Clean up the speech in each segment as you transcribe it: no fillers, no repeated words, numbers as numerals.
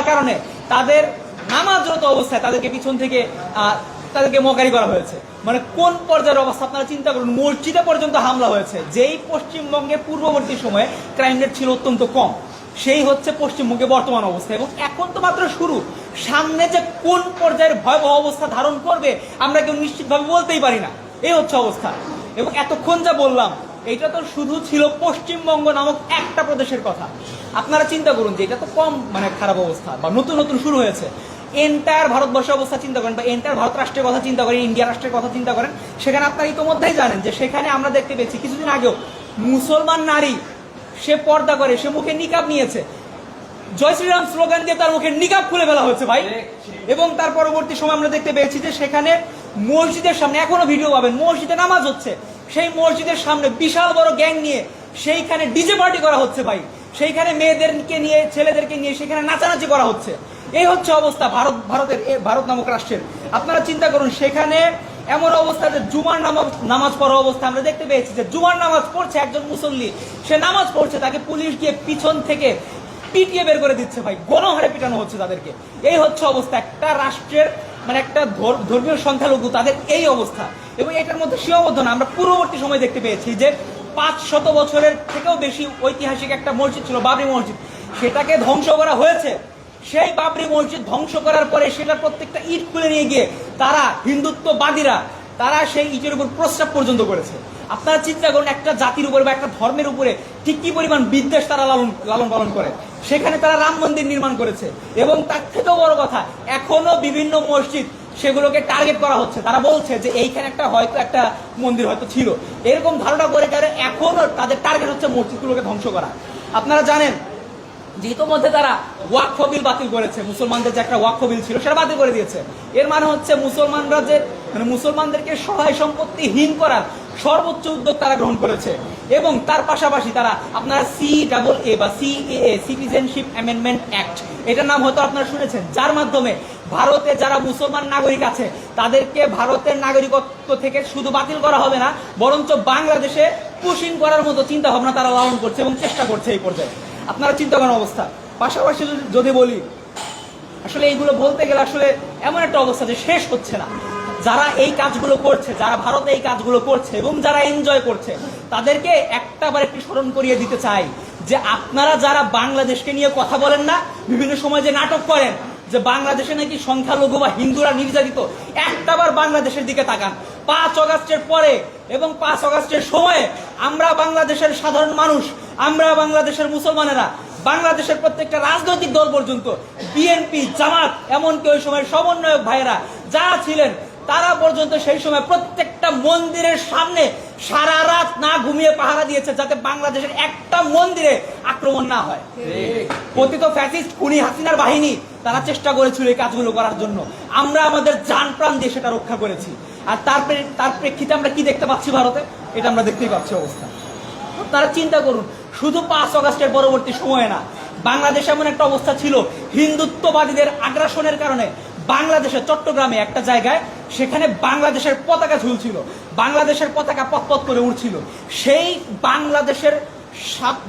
কারণে তাদের নামাজরত অবস্থায় তাদেরকে পিছন থেকে তাদেরকে মকারি করা হয়েছে। মানে কোন পর্যায়ের অবস্থা আপনারা চিন্তা করুন, মসজিদে পর্যন্ত হামলা হয়েছে। যেই পশ্চিমবঙ্গে পূর্ববর্তী সময়ে ক্রাইম রেট ছিল অত্যন্ত কম, সেই হচ্ছে পশ্চিমবঙ্গে বর্তমান অবস্থা। এবং এখন তো মাত্র শুরু, সামনে যে কোন পর্যায়ের ভয়াবহ অবস্থা ধারণ করবে আমরা কেউ নিশ্চিতভাবে বলতেই পারি না। এই হচ্ছে অবস্থা। এবং এতক্ষণ যা বললাম এটা তো শুধু ছিল পশ্চিমবঙ্গ নামক একটা প্রদেশের কথা। আপনারা চিন্তা করুন যে এটা তো কম মানে খারাপ অবস্থা বা নতুন নতুন শুরু হয়েছে। এন্টায়ার ভারতবর্ষের অবস্থা চিন্তা করেন বা এন্টায়ার ভারত রাষ্ট্রের কথা চিন্তা করেন, ইন্ডিয়া রাষ্ট্রের কথা চিন্তা করেন। সেখানে আপনারা ইতোমধ্যেই জানেন যে সেখানে আমরা দেখতে পেয়েছি কিছুদিন আগেও মুসলমান নারী সে পর্দা করে, সে মুখে নিকাব নিয়েছে, জয় শ্রীরাম স্লোগান দিয়ে তার মুখে নিকাব খুলে ফেলা হয়েছে ভাই। এবং তার পরবর্তী সময় আমরা দেখতে পেয়েছি যে সেখানে মসজিদের সামনে, এখনো ভিডিও পাবেন, মসজিদে নামাজ হচ্ছে, সেই মসজিদের সামনে বিশাল বড় গ্যাং নিয়ে সেইখানে ডিজে পার্টি করা হচ্ছে ভাই। সেইখানে মেয়েদেরকে নিয়ে ছেলেদেরকে নিয়ে সেখানে নাচানাচি করা হচ্ছে। এই হচ্ছে অবস্থা ভারত নামক রাষ্ট্রের। আপনারা চিন্তা করুন সেখানে এমন অবস্থা যে জুমার নামাজ পড়া অবস্থা আমরা দেখতে পেয়েছি যে জুমার নামাজ পড়ছে একজন মুসল্লি, সে নামাজ পড়ছে, তাকে পুলিশ গিয়ে পিছন থেকে পিটিয়ে বের করে দিচ্ছে ভাই, গণহারে পিটানো হচ্ছে তাদেরকে। এই হচ্ছে অবস্থা একটা রাষ্ট্রের, মানে একটা ধর্মীয় সংখ্যালঘু তাদের এই অবস্থা। এবং এটার মধ্যে সীমাবদ্ধ না, আমরা পূর্ববর্তী সময় দেখতে পেয়েছি যে 500 বছরের থেকেও বেশি ঐতিহাসিক একটা মসজিদ ছিল বাবরি মসজিদ, সেটাকে ধ্বংস করা হয়েছে। সেই বাবরি মসজিদ ধ্বংস করার পরে সেটার প্রত্যেকটা ইট খুলে নিয়ে গিয়ে তারা হিন্দুত্ববাদীরা তারা সেই ইটের উপর প্রস্রাব পর্যন্ত করেছে। আপনারা চিন্তা করুন একটা জাতির উপরে বা একটা ধর্মের উপরে ঠিক কি পরিমাণ বিদ্বেষ তারা লালন পালন করে। সেখানে তারা রাম মন্দির নির্মাণ করেছে এবং তার থেকেও বড় কথা এখনো বিভিন্ন মসজিদ সেগুলোকে টার্গেট করা হচ্ছে। তারা বলছে যে এইখানে একটা মন্দির হয়তো ছিল, এরকম ধারণা করে তারা এখনো তাদের টার্গেট হচ্ছে মসজিদগুলোকে ধ্বংস করা। আপনারা জানেন যে ইতোমধ্যে তারা ওয়াকফ বিল বাতিল করেছে, মুসলমানদের যে একটা ওয়াকফ বিল ছিল সেটা বাতিল করে দিয়েছে। এর মানে হচ্ছে মুসলমানরা যে মুসলমানদেরকে সহায় সম্পত্তিহীন করার সর্বোচ্চ উদ্যোগ তারা গ্রহণ করেছে। এবং তার পাশাপাশি তারা আপনারা CAA বা CAA সিটিজেনশিপ অ্যামেন্ডমেন্ট অ্যাক্ট, এটার নাম হয়তো আপনারা শুনেছেন, যার মাধ্যমে ভারতে যারা মুসলমান নাগরিক আছে তাদেরকে ভারতের নাগরিকত্ব থেকে শুধু বাতিল করা হবে না, বরঞ্চ বাংলাদেশে পুশিং করার মতো চিন্তা ভাবনা তারা লালন করছে এবং চেষ্টা করছে এই পর্যায়ে। আপনারা চিন্তা করেন অবস্থা। পাশাপাশি যদি বলি আসলে এইগুলো বলতে গেলে আসলে এমন একটা অবস্থা যে শেষ হচ্ছে না। যারা এই কাজগুলো করছে, যারা ভারতে এই কাজগুলো করছে এবং যারা এনজয় করছে তাদেরকে একটাবার একটু স্মরণ করিয়ে দিতে চাই যে আপনারা যারা বাংলাদেশকে নিয়ে কথা বলেন না, বিভিন্ন সময় যে নাটক করেন যে বাংলাদেশে নাকি সংখ্যালঘু বা হিন্দুরা নির্যাতিত, একটাবার বাংলাদেশের দিকে তাকান। 5 অগাস্টের পরে এবং 5 অগাস্টের সময়ে আমরা বাংলাদেশের সাধারণ মানুষ, আমরা বাংলাদেশের মুসলমানেরা, বাংলাদেশের প্রত্যেকটা রাজনৈতিক দল পর্যন্ত, বিএনপি, জামাত, এমনকি ওই সময়ের সমন্বয়ক ভাইয়েরা যারা ছিলেন তারা পর্যন্ত সেই সময় প্রত্যেকটা মন্দিরের সামনে সারা রাত না ঘুমিয়ে পাহারা দিয়েছে যাতে বাংলাদেশের একটা মন্দিরে আক্রমণ না হয়। পতিত ফ্যাসিস্ট খুনি হাসিনার বাহিনী তারা চেষ্টা করেছিল এই কাজগুলো করার জন্য, আমরা আমাদের জান প্রাণ দিয়ে সেটা রক্ষা করেছি। আর তার প্রেক্ষিতে আমরা কি দেখতে পাচ্ছি ভারতে, এটা আমরা দেখতেই পাচ্ছি অবস্থা। তারা চিন্তা করুন শুধু 5 অগাস্টের পরবর্তী সময়ে না, বাংলাদেশে এমন একটা অবস্থা ছিল হিন্দুত্ববাদীদের আগ্রাসনের কারণে বাংলাদেশের চট্টগ্রামে একটা জায়গায় সেখানে বাংলাদেশের পতাকা ঝুলছিল, বাংলাদেশের পতাকা পতপত করে উঠছিল। সেই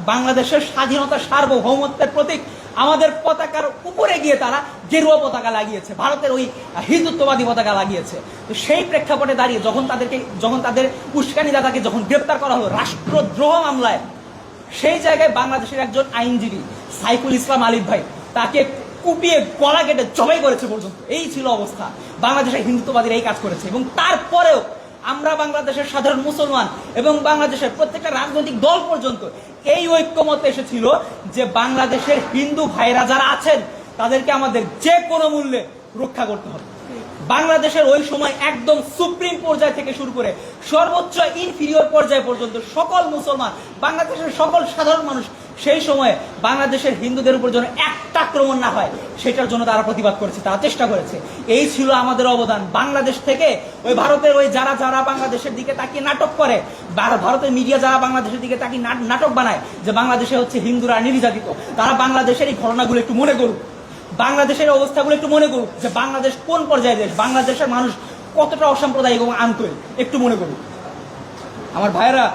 বাংলাদেশের স্বাধীনতা সার্বভৌমত্বের প্রতীক আমাদের পতাকার উপরে গিয়ে তারা গেরুয়া পতাকা লাগিয়েছে, ভারতের ওই হিন্দুত্ববাদী পতাকা লাগিয়েছে। তো সেই প্রেক্ষাপটে দাঁড়িয়ে যখন তাদের উস্কানিদাতাকে যখন গ্রেপ্তার করা হলো রাষ্ট্রদ্রোহ মামলায়, সেই জায়গায় বাংলাদেশের একজন আইনজীবী সাইফুল ইসলাম আলিফ ভাই তাকে কুপিয়ে গলা কেটে জবাই করেছে পর্যন্ত। এই ছিল অবস্থা, বাংলাদেশের হিন্দুত্ববাদীরা এই কাজ করেছে। এবং তারপরেও আমরা বাংলাদেশের সাধারণ মুসলমান এবং বাংলাদেশের প্রত্যেকটা রাজনৈতিক দল পর্যন্ত এই ঐক্যমতে এসেছিল যে বাংলাদেশের হিন্দু ভাইরা যারা আছেন তাদেরকে আমাদের যে কোনো মূল্যে রক্ষা করতে হবে। বাংলাদেশের ওই সময় একদম সুপ্রিম পর্যায় থেকে শুরু করে সর্বোচ্চ ইনফিরিয়র পর্যায় পর্যন্ত সকল মুসলমান, বাংলাদেশের সকল সাধারণ মানুষ সেই সময়ে বাংলাদেশের হিন্দুদের উপর যেন একটা আক্রমণ না হয় সেটার জন্য তারা প্রতিবাদ করেছে, তারা চেষ্টা করেছে। এই ছিল আমাদের অবদান। বাংলাদেশ থেকে ওই ভারতের ওই যারা বাংলাদেশের দিকে তাকিয়ে নাটক করে, ভারতের মিডিয়া যারা বাংলাদেশের দিকে তাকিয়ে নাটক বানায় যে বাংলাদেশে হচ্ছে হিন্দুরা নির্যাতিত, তারা বাংলাদেশের এই ঘটনাগুলো একটু মনে করুক, বাংলাদেশের অবস্থাগুলো একটু মনে করুক যে বাংলাদেশ কোন পর্যায়ে দেশ, বাংলাদেশের মানুষ কতটা অসাম্প্রদায়িক এবং আন্তরিক, একটু মনে করুক। আমার ভাইয়েরা,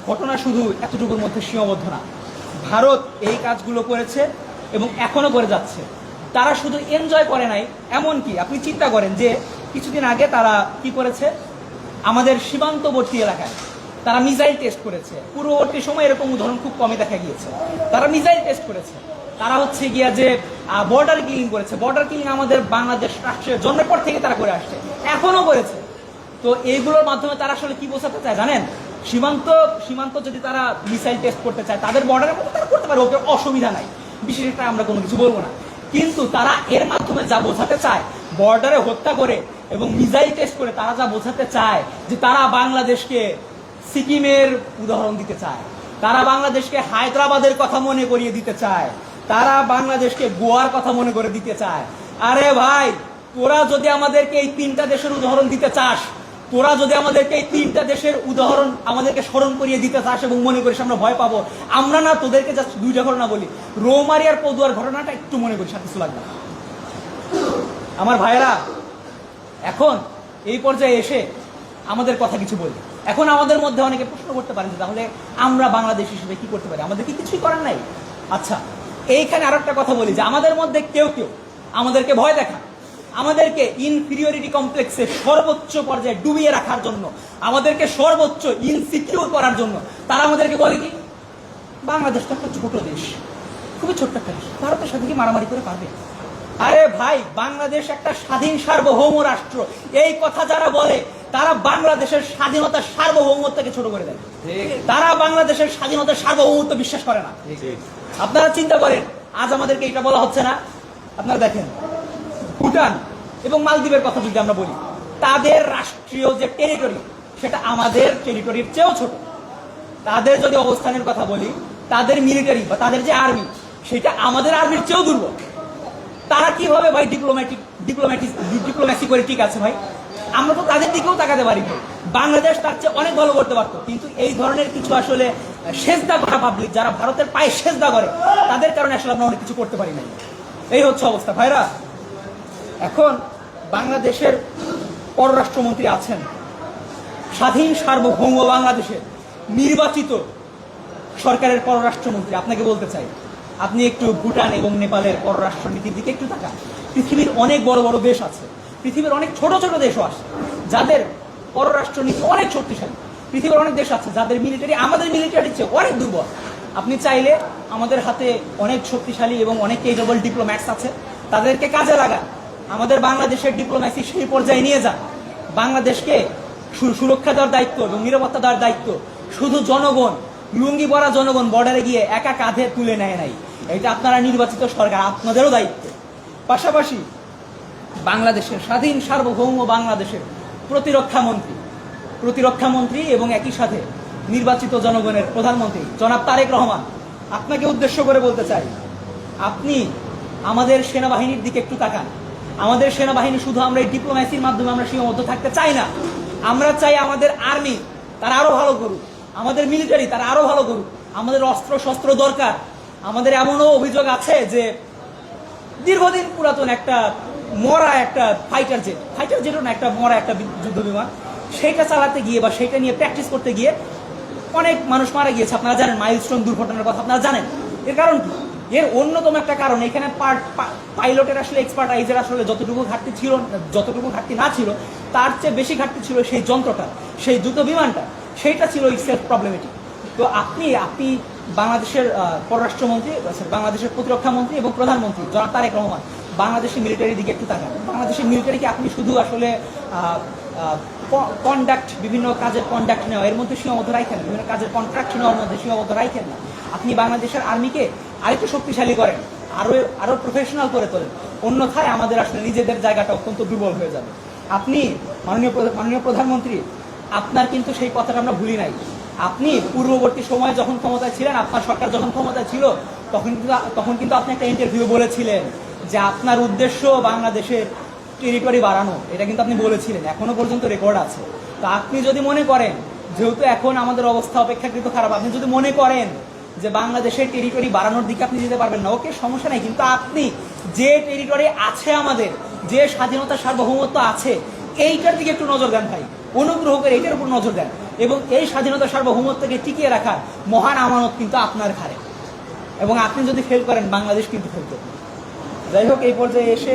ঘটনা শুধু এতটুকুর মধ্যে সীমাবদ্ধ না। ভারত এই কাজগুলো করেছে এবং এখনো করে যাচ্ছে। তারা শুধু এনজয় করে নাই, এমনকি আপনি চিন্তা করেন যে কিছুদিন আগে তারা কি করেছে, আমাদের সীমান্তবর্তী এলাকায় তারা মিসাইল টেস্ট করেছে। পূর্ববর্তী সময় এরকম উদাহরণ খুব কমই দেখা গিয়েছে। তারা মিসাইল টেস্ট করেছে, তারা হচ্ছে গিয়া যে বর্ডার কিলিং করেছে। বর্ডার কিলিং আমাদের বাংলাদেশ রাষ্ট্রের জন্মের পর থেকে তারা করে আসছে, এখনো করেছে। তো এইগুলোর মাধ্যমে তারা আসলে কি বোঝাতে চায় জানেন? সীমান্ত যদি তারা মিসাইল টেস্ট করতে চায়, তাদের বর্ডারের মধ্যে তারা করতে পারে, ওকে অসুবিধা নাই, বিশেষ একটা আমরা কোনো কিছু বলবো না। কিন্তু তারা এর মাধ্যমে যা বোঝাতে চায়, বর্ডারে হত্যা করে এবং মিসাইল টেস্ট করে তারা যা বোঝাতে চায় যে তারা বাংলাদেশকে সিকিমের উদাহরণ দিতে চায়, তারা বাংলাদেশকে হায়দ্রাবাদের কথা মনে করিয়ে দিতে চায়, তারা বাংলাদেশকে গোয়ার কথা মনে করে দিতে চায়। আরে ভাই, তোরা যদি আমাদেরকে এই 3টা দেশের উদাহরণ দিতে চাস, তোরা যদি আমাদেরকে এই 3টা দেশের উদাহরণ আমাদেরকে স্মরণ করিয়ে দিতে চাস এবং মনে করিস আমরা ভয় পাবো, আমরা না তোদেরকে জাস্ট 2টা ঘটনা বলি। রৌমারী আর পদুয়ার ঘটনাটা একটু মনে করিস, আর কিছু লাগবে না। আমার ভাইয়েরা, এখন এই পর্যায়ে এসে আমাদের কথা কিছু বলি। এখন আমাদের মধ্যে অনেকে প্রশ্ন করতে পারেন যে তাহলে আমরা বাংলাদেশ হিসেবে কি করতে পারি, আমাদের কি কিছুই করার নাই? আচ্ছা, এইখানে আরো একটা কথা বলি যে আমাদের মধ্যে কেউ কেউ আমাদেরকে ভয় দেখা, আমাদেরকে ইনফিরিয়রিটি কমপ্লেক্সে সর্বোচ্চ পর্যায়ে ডুবিয়ে রাখার জন্য, আমাদেরকে সর্বোচ্চ ইনসিকিউর করার জন্য তারা আমাদেরকে বলে কি, বাংলাদেশ তো একটা ছোট দেশ, খুবই ছোট্ট একটা দেশ, ভারতের সাথে কি মারামারি করে পারবে? আরে ভাই, বাংলাদেশ একটা স্বাধীন সার্বভৌম রাষ্ট্র। এই কথা যারা বলে তারা বাংলাদেশের স্বাধীনতার সার্বভৌমত্বকে ছোট করে দেয়, তারা বাংলাদেশের স্বাধীনতার সার্বভৌমত্ব বিশ্বাস করে না। আপনারা চিন্তা করেন, আজ আমাদেরকে এটা বলা হচ্ছে না। আপনারা দেখেন, ভুটান এবং মালদ্বীপের কথা যদি আমরা বলি, তাদের রাষ্ট্রীয় যে টেরিটরি সেটা আমাদের টেরিটরির চেয়েও ছোট। তাদের যদি অবস্থানের কথা বলি, তাদের মিলিটারি বা তাদের যে আর্মি, সেটা আমাদের আর্মির চেয়েও দুর্বল। তারা কিভাবে ভাই ডিপ্লোম্যাসি করে ঠিক আছে ভাই? আমরা তো তাদের দিকেও তাকাতে পারি ভাই। বাংলাদেশ তার চেয়ে অনেক ভালো করতে পারতো, কিন্তু এই ধরনের কিছু আসলে সেজদা করা পাবলিক, যারা ভারতের পায়ে সেজদা করে, তাদের কারণে আসলে আমরা অনেক কিছু করতে পারি না। এই হচ্ছে অবস্থা ভাইরা। এখন বাংলাদেশের পররাষ্ট্রমন্ত্রী আছেন, স্বাধীন সার্বভৌম বাংলাদেশের নির্বাচিত সরকারের পররাষ্ট্রমন্ত্রী। আপনাকে বলতে চাই, আপনি একটু ভুটান এবং নেপালের পররাষ্ট্রনীতির দিকে একটু তাকান। পৃথিবীর অনেক বড় বড় দেশ আছে, পৃথিবীর অনেক ছোট ছোট দেশও আছে যাদের পররাষ্ট্রনীতি অনেক শক্তিশালী। পৃথিবীর অনেক দেশ আছে যাদের মিলিটারি আমাদের মিলিটারির চেয়ে অনেক দুর্বল। আপনি চাইলে আমাদের হাতে অনেক শক্তিশালী এবং অনেক কেজেবল ডিপ্লোম্যাটস আছে, তাদেরকে কাজে লাগান। আমাদের বাংলাদেশের ডিপ্লোম্যাসি সেই পর্যায়ে নিয়ে যান। বাংলাদেশকে সুরক্ষা দেওয়ার দায়িত্ব এবং নিরাপত্তা দেওয়ার দায়িত্ব শুধু জনগণ, লুঙ্গি পরা জনগণ বর্ডারে গিয়ে একা কাঁধে তুলে নেয় নাই। এটা আপনারা নির্বাচিত সরকার, আপনাদেরও দায়িত্ব। পাশাপাশি বাংলাদেশের স্বাধীন সার্বভৌম বাংলাদেশের প্রতিরক্ষা মন্ত্রী এবং একই সাথে নির্বাচিত জনগণের প্রধানমন্ত্রী জনাব তারেক রহমান, আপনাকে উদ্দেশ্য করে বলতে চাই, আপনি আমাদের সেনাবাহিনীর দিকে একটু তাকান। আমাদের সেনাবাহিনী শুধু আমরা এই ডিপ্লোম্যাসির মাধ্যমে আমরা সীমাবদ্ধ থাকতে চাই না। আমরা চাই আমাদের আর্মি তারা আরো ভালো করুক, আমাদের মিলিটারি তারা আরো ভালো করুক। আমাদের অস্ত্র শস্ত্র দরকার। আমাদের এমনও অভিযোগ আছে যে দীর্ঘদিন পুরাতন একটা মরা একটা ফাইটার জেটও না, একটা মরা একটা যুদ্ধ বিমান, সেইটা চালাতে গিয়ে বা সেইটা নিয়ে প্র্যাকটিস করতে গিয়ে অনেক মানুষ মারা গিয়েছে। আপনারা জানেন মাইলস্টোন দুর্ঘটনার কথা, আপনারা জানেন। এর কারণ কি? এর অন্যতম একটা কারণ, এখানে পাইলটের আসলে এক্সপার্টাইজের আসলে যতটুকু ঘাটতি না ছিল, তার চেয়ে বেশি ঘাটতি ছিল সেই যন্ত্রটা, সেই যুদ্ধ বিমানটা, সেইটা ছিল ইটসেলফ প্রবলেমেটিক। তো আপনি বাংলাদেশের পররাষ্ট্রমন্ত্রী, বাংলাদেশের প্রতিরক্ষা মন্ত্রী এবং প্রধানমন্ত্রী জনাব তারেক রহমান, বাংলাদেশের মিলিটারির দিকে একটু তাকান। বাংলাদেশের মিলিটারিকে আপনি শুধু আসলে বিভিন্ন কাজের কন্ডাক্ট নেওয়া এর মধ্যে সীমাবদ্ধ রাখেন, বিভিন্ন কাজের কন্ট্রাক্ট নেওয়ার মধ্যে সীমাবদ্ধ রাখেন না। আপনি বাংলাদেশের আর্মিকে আরেকটু শক্তিশালী করেন, আরো প্রফেশনাল করে তোলেন। অন্যথায় আমাদের আসলে নিজেদের জায়গাটা অত্যন্ত দুর্বল হয়ে যাবে। আপনি মাননীয় প্রধানমন্ত্রী, আপনার কিন্তু সেই কথাটা আমরা ভুলি নাই। আপনি পূর্ববর্তী সময়ে যখন ক্ষমতায় ছিলেন, আপনার সরকার যখন ক্ষমতায় ছিল, তখন কিন্তু আপনি একটা ইন্টারভিউ বলেছিলেন যে আপনার উদ্দেশ্য বাংলাদেশের টেরিটরি বাড়ানো। এটা কিন্তু আপনি বলেছিলেন, এখনো পর্যন্ত রেকর্ড আছে। তো আপনি যদি মনে করেন, যেহেতু এখন আমাদের অবস্থা অপেক্ষাকৃত খারাপ, আপনি যদি মনে করেন যে বাংলাদেশের টেরিটরি বাড়ানোর দিকে আপনি যেতে পারবেন না, ওকে, সমস্যা নাই। কিন্তু আপনি যে টেরিটরি আছে, আমাদের যে স্বাধীনতা সার্বভৌমত্ব আছে, এইটার দিকে একটু নজর দেন ভাই, অনুগ্রহ করে এইটার উপর নজর দেন। এবং এই স্বাধীনতা সার্বভৌমত্বকে টিকিয়ে রাখার মহান আমানত কিন্তু আপনার ঘাড়ে। এবং আপনি যদি ফেল করেন, বাংলাদেশ কিন্তু ফেল করবে। যাই হোক, এই পর্যায়ে এসে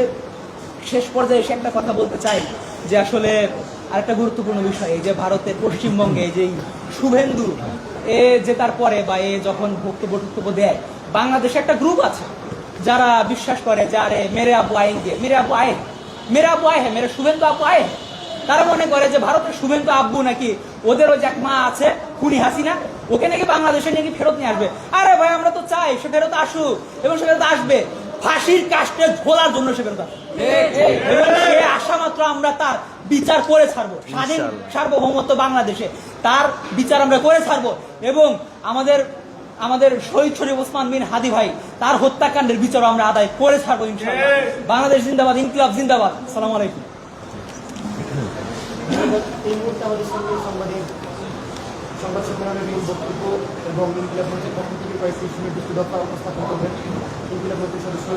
শেষ পর্যায়ে এসে একটা কথা বলতে চাই যে আসলে আরেকটা গুরুত্বপূর্ণ বিষয়, এই যে ভারতের পশ্চিমবঙ্গে যে শুভেন্দু এ যে তারপরে বা এ যখন বক্তব্য দেয়, বাংলাদেশে একটা গ্রুপ আছে যারা বিশ্বাস করে যে আরে মেরে আবু আয়েঙ্গে, মেরে আবু আয়ে, মেরে আবু আয়ে, মেরে শুভেন্দু আবু আয়ে। তারা মনে করে যে ভারতের শুভেন্দু আব্বু নাকি ওদেরও যে এক মা আছে খুনি হাসিনা, ওকে নাকি বাংলাদেশে নাকি ফেরত নিয়ে আসবে। আরে ভাই, আমরা তো চাই সে ফেরত আসুক, এবং সে ফেরত আসবে ফাঁসির কাস্টে ঝোলার জন্য। সে ফেরত আসবে এবং সে আসা মাত্র আমরা তার বিচার করে ছাড়বো। স্বাধীন সার্বভৌমত্ব বাংলাদেশে তার বিচার আমরা করে ছাড়বো, এবং আমাদের শহীদ শরীফ ওসমান বিন হাদি ভাই তার হত্যাকাণ্ডের বিচারও আমরা আদায় করে ছাড়বো ইনশাআল্লাহ। বাংলাদেশ জিন্দাবাদ, ইনকিলাব জিন্দাবাদ। আসসালামু আলাইকুম। এই মুহূর্তে আমাদের সঙ্গে সংবাদ সম্মেলনের মূল বক্তব্য এবং ইনকিলাব মঞ্চের পক্ষ থেকে কয়েকটি সুনির্দিষ্ট দফা উপস্থাপন করবেন ইনকিলাব মঞ্চের সদস্য